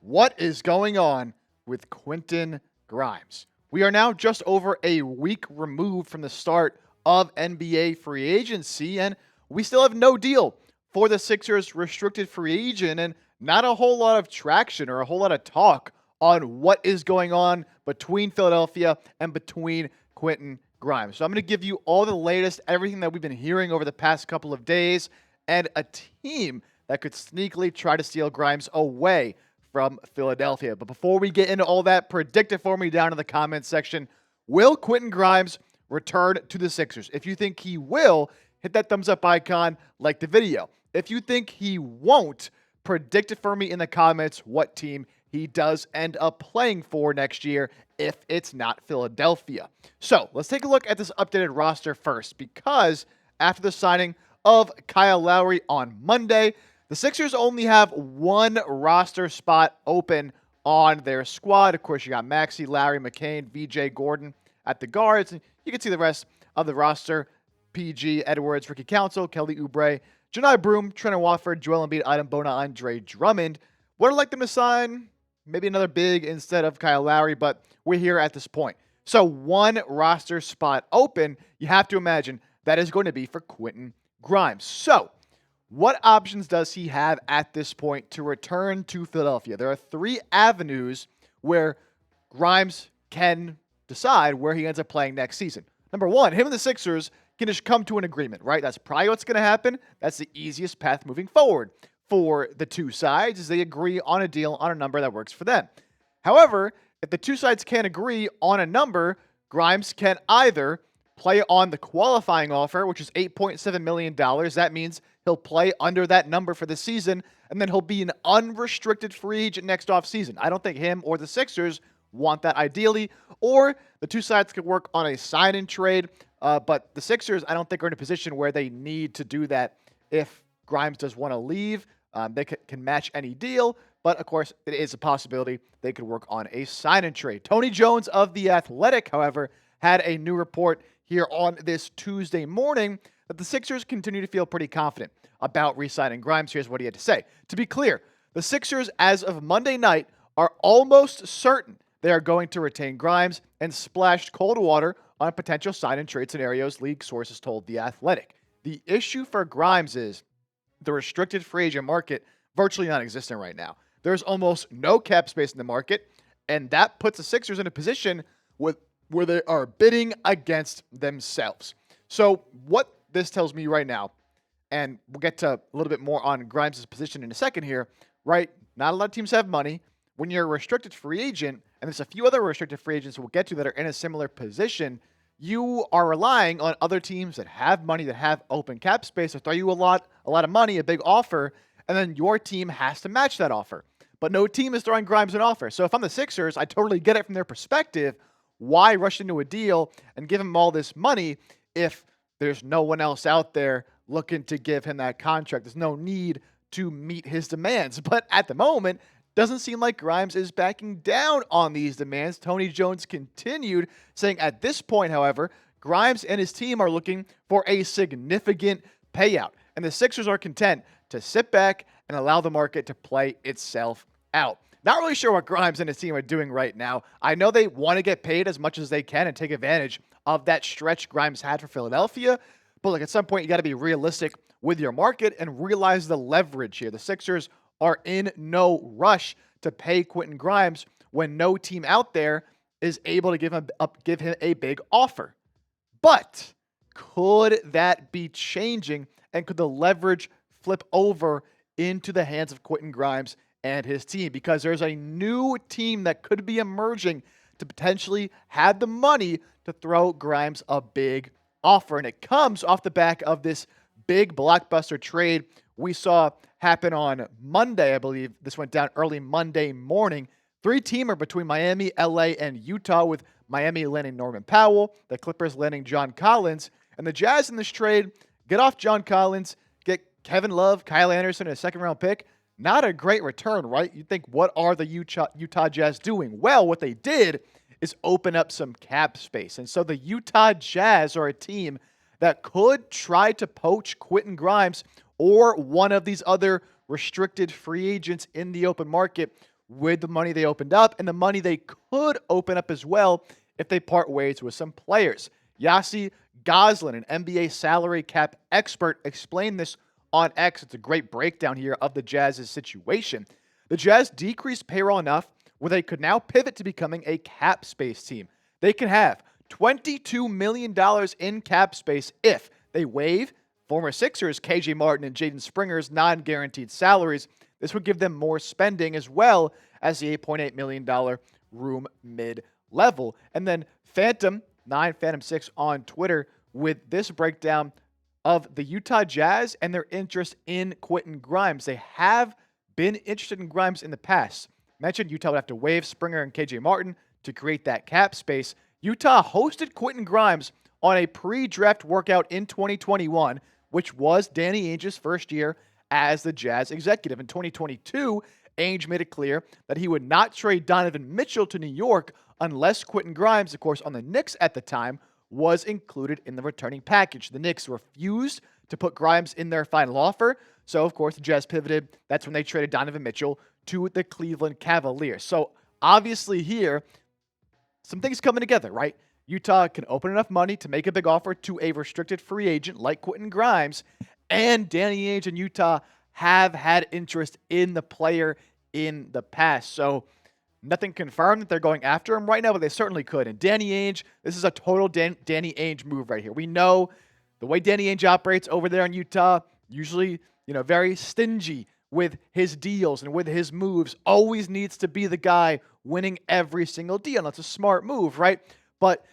What is going on with Quinton Grimes? We are now just over a week removed from the start of NBA free agency, and we still have no deal for the Sixers restricted free agent, and not a whole lot of traction or a whole lot of talk on what is going on between Philadelphia and between Quentin Grimes. So I'm going to give you all the latest, everything that we've been hearing over the past couple of days, and a team that could sneakily try to steal Grimes away from Philadelphia. But before we get into all that, predict it for me down in the comments section. Will Quentin Grimes return to the Sixers? If you think he will, hit that thumbs up icon, like the video. If you think he won't, predict it for me in the comments what team he does end up playing for next year if it's not Philadelphia. So let's take a look at this updated roster first, because after the signing of Kyle Lowry on Monday, the Sixers only have one roster spot open on their squad. Of course, you got Maxey, Lowry, McCain, VJ Gordon at the guards. And you can see the rest of the roster: PG, Edwards, Ricky Council, Kelly Oubre, Janai Broom, Trent Watford, Joel Embiid, Adam Bona, Andre Drummond. Would I like them to sign maybe another big instead of Kyle Lowry, but we're here at this point. So one roster spot open, you have to imagine that is going to be for Quentin Grimes. So what options does he have at this point to return to Philadelphia? There are three avenues where Grimes can decide where he ends up playing next season. Number one, him and the Sixers can just come to an agreement, right? That's probably what's going to happen. That's the easiest path moving forward for the two sides, is they agree on a deal, on a number that works for them. However, if the two sides can't agree on a number, Grimes can either play on the qualifying offer, which is $8.7 million. That means he'll play under that number for the season, and then he'll be an unrestricted free agent next offseason. I don't think him or the Sixers want that ideally, or the two sides could work on a sign-and trade, but the Sixers, I don't think, are in a position where they need to do that. If Grimes does want to leave, they can match any deal, but of course, it is a possibility they could work on a sign-and trade. Tony Jones of The Athletic, however, had a new report here on this Tuesday morning that the Sixers continue to feel pretty confident about re-signing Grimes. Here's what he had to say. To be clear, the Sixers, as of Monday night, are almost certain they are going to retain Grimes, and splashed cold water on potential sign-and-trade scenarios, league sources told The Athletic. The issue for Grimes is the restricted free agent market virtually non-existent right now. There's almost no cap space in the market, and that puts the Sixers in a position where they are bidding against themselves. So what this tells me right now, and we'll get to a little bit more on Grimes' position in a second here, right? Not a lot of teams have money. When you're a restricted free agent, and there's a few other restricted free agents we'll get to that are in a similar position, you are relying on other teams that have money, that have open cap space, to throw you a lot of money, a big offer, and then your team has to match that offer. But no team is throwing Grimes an offer. So if I'm the Sixers, I totally get it from their perspective. Why rush into a deal and give him all this money if there's no one else out there looking to give him that contract? There's no need to meet his demands. But at the moment, doesn't seem like Grimes is backing down on these demands. Tony Jones continued saying, at this point, however, Grimes and his team are looking for a significant payout, and the Sixers are content to sit back and allow the market to play itself out. Not really sure what Grimes and his team are doing right now. I know they want to get paid as much as they can and take advantage of that stretch Grimes had for Philadelphia, but like, at some point, you got to be realistic with your market and realize the leverage here. The Sixers are in no rush to pay Quentin Grimes when no team out there is able to give him a big offer. But could that be changing, and could the leverage flip over into the hands of Quentin Grimes and his team? Because there's a new team that could be emerging to potentially have the money to throw Grimes a big offer, and it comes off the back of this big blockbuster trade we saw happen on Monday. I believe this went down early Monday morning. Three-teamer between Miami, LA, and Utah, with Miami landing Norman Powell, the Clippers landing John Collins, and the Jazz in this trade get off John Collins, get Kevin Love, Kyle Anderson, and a second-round pick. Not a great return, right? You think, what are the Utah Jazz doing? Well, what they did is open up some cap space. And so the Utah Jazz are a team that could try to poach Quentin Grimes or one of these other restricted free agents in the open market with the money they opened up and the money they could open up as well if they part ways with some players. Yassi Golzan, an NBA salary cap expert, explained this on X. It's a great breakdown here of the Jazz's situation. The Jazz decreased payroll enough where they could now pivot to becoming a cap space team. They can have $22 million in cap space if they waive former Sixers KJ Martin and Jaden Springer's non-guaranteed salaries. This would give them more spending as well as the $8.8 million room mid-level. And then Phantom 6 on Twitter with this breakdown of the Utah Jazz and their interest in Quentin Grimes. They have been interested in Grimes in the past. Mentioned Utah would have to waive Springer and KJ Martin to create that cap space. Utah hosted Quentin Grimes on a pre-draft workout in 2021, which was Danny Ainge's first year as the Jazz executive. In 2022, Ainge made it clear that he would not trade Donovan Mitchell to New York unless Quentin Grimes, of course, on the Knicks at the time, was included in the returning package. The Knicks refused to put Grimes in their final offer, so of course the Jazz pivoted. That's when they traded Donovan Mitchell to the Cleveland Cavaliers. So obviously here, some things coming together, right? Utah can open enough money to make a big offer to a restricted free agent like Quentin Grimes, and Danny Ainge and Utah have had interest in the player in the past. So nothing confirmed that they're going after him right now, but they certainly could. And Danny Ainge, this is a total Danny Ainge move right here. We know the way Danny Ainge operates over there in Utah, usually, very stingy with his deals and with his moves, always needs to be the guy winning every single deal. And that's a smart move, right? But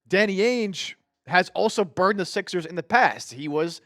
Danny Ainge has also burned the Sixers in the past. He was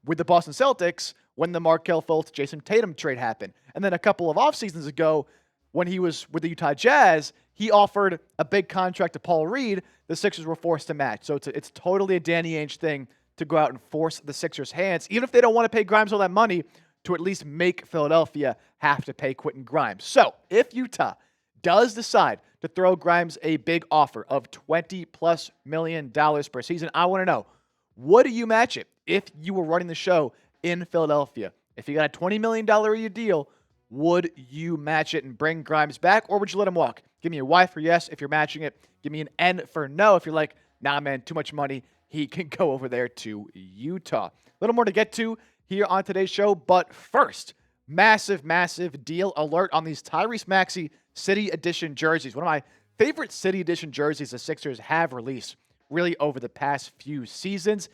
with the Boston Celtics when the Markelle Fultz, Jason Tatum trade happened. And then a couple of off seasons ago, when he was with the Utah Jazz, he offered a big contract to Paul Reed. The Sixers were forced to match. So it's totally a Danny Ainge thing to go out and force the Sixers' hands, even if they don't want to pay Grimes all that money, to at least make Philadelphia have to pay Quentin Grimes. So if Utah does decide to throw Grimes a big offer of $20+ million per season, I want to know, what do you match it if you were running the show in Philadelphia? If you got a $20 million a year deal, would you match it and bring Grimes back, or would you let him walk? Give me a Y for yes if you're matching it. Give me an N for no if you're like, nah, man, too much money. He can go over there to Utah. A little more to get to here on today's show, but first, massive deal alert on these Tyrese Maxey City Edition jerseys. One of my favorite City Edition jerseys the Sixers have released really over the past few seasons.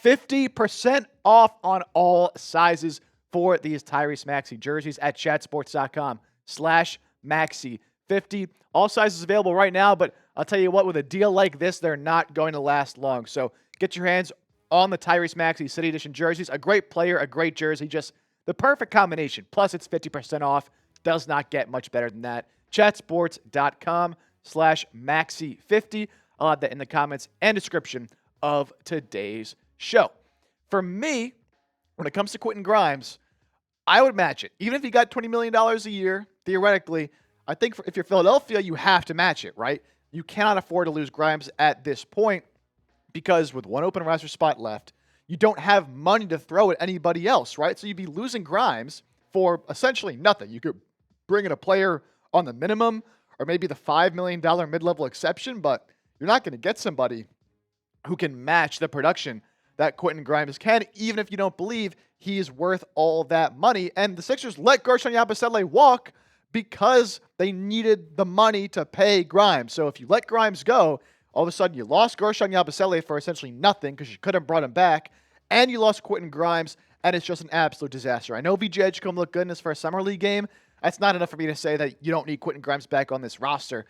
50% off on all sizes for these Tyrese Maxey jerseys at chatsports.com/Maxey50. All sizes available right now, but I'll tell you what, with a deal like this, they're not going to last long. So get your hands on the Tyrese Maxey City Edition jerseys. A great player, a great jersey, just the perfect combination. Plus, it's 50% off. Does not get much better than that. chatsports.com/Maxey50. I'll have that in the comments and description of today's show. For me, when it comes to Quentin Grimes, I would match it. Even if he got $20 million a year, theoretically, I think if you're Philadelphia, you have to match it, right? You cannot afford to lose Grimes at this point because with one open roster spot left, you don't have money to throw at anybody else, right? So you'd be losing Grimes for essentially nothing. You could bring in a player on the minimum or maybe the $5 million mid-level exception, but you're not going to get somebody who can match the production that Quentin Grimes can, even if you don't believe he's worth all that money. And the Sixers let Guerschon Yabusele walk because they needed the money to pay Grimes. So if you let Grimes go, all of a sudden you lost Guerschon Yabusele for essentially nothing because you could have brought him back, and you lost Quentin Grimes, and it's just an absolute disaster. I know VJ Edgecombe looked good in his first Summer League game. That's not enough for me to say that you don't need Quentin Grimes back on this roster.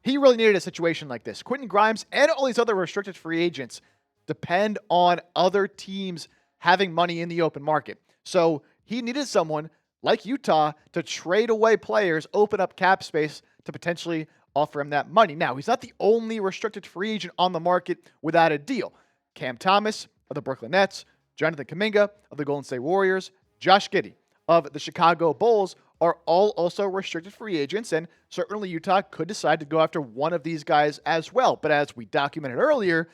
He really needed a situation like this. Quentin Grimes and all these other restricted free agents depend on other teams having money in the open market. So he needed someone like Utah to trade away players, open up cap space to potentially offer him that money. Now, he's not the only restricted free agent on the market without a deal. Cam Thomas of the Brooklyn Nets, Jonathan Kuminga of the Golden State Warriors, Josh Giddey of the Chicago Bulls are all also restricted free agents, and certainly Utah could decide to go after one of these guys as well. But as we documented earlier,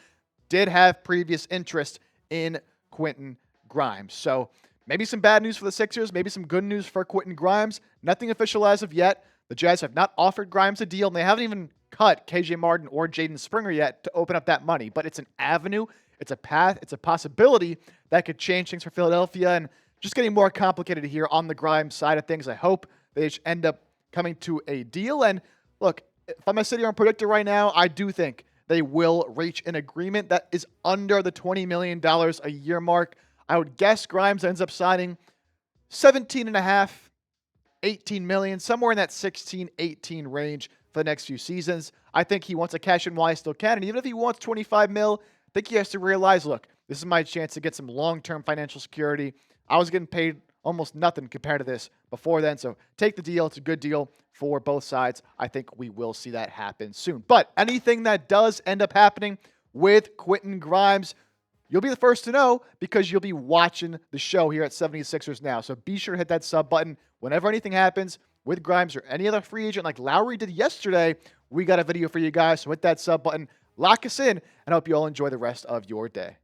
did have previous interest in Quentin Grimes. So maybe some bad news for the Sixers, maybe some good news for Quentin Grimes. Nothing official as of yet, The Jazz have not offered Grimes a deal, and they haven't even cut KJ Martin or Jaden Springer yet to open up that money. But it's an avenue, it's a path, it's a possibility that could change things for Philadelphia. And just getting more complicated here on the Grimes side of things. I hope they end up coming to a deal. And look, if I'm a city-arm predictor right now, I do think they will reach an agreement that is under the $20 million a year mark. I would guess Grimes ends up signing 17.5, 18 million, somewhere in that 16, 18 range for the next few seasons. I think he wants to cash in while he still can. And even if he wants 25 mil, I think he has to realize, look, this is my chance to get some long-term financial security. I was getting paid almost nothing compared to this before then. So take the deal. It's a good deal for both sides. I think we will see that happen soon. But anything that does end up happening with Quentin Grimes, you'll be the first to know because you'll be watching the show here at 76ers Now. So be sure to hit that sub button whenever anything happens with Grimes or any other free agent like Lowry did yesterday. We got a video for you guys. So hit that sub button, lock us in, and I hope you all enjoy the rest of your day.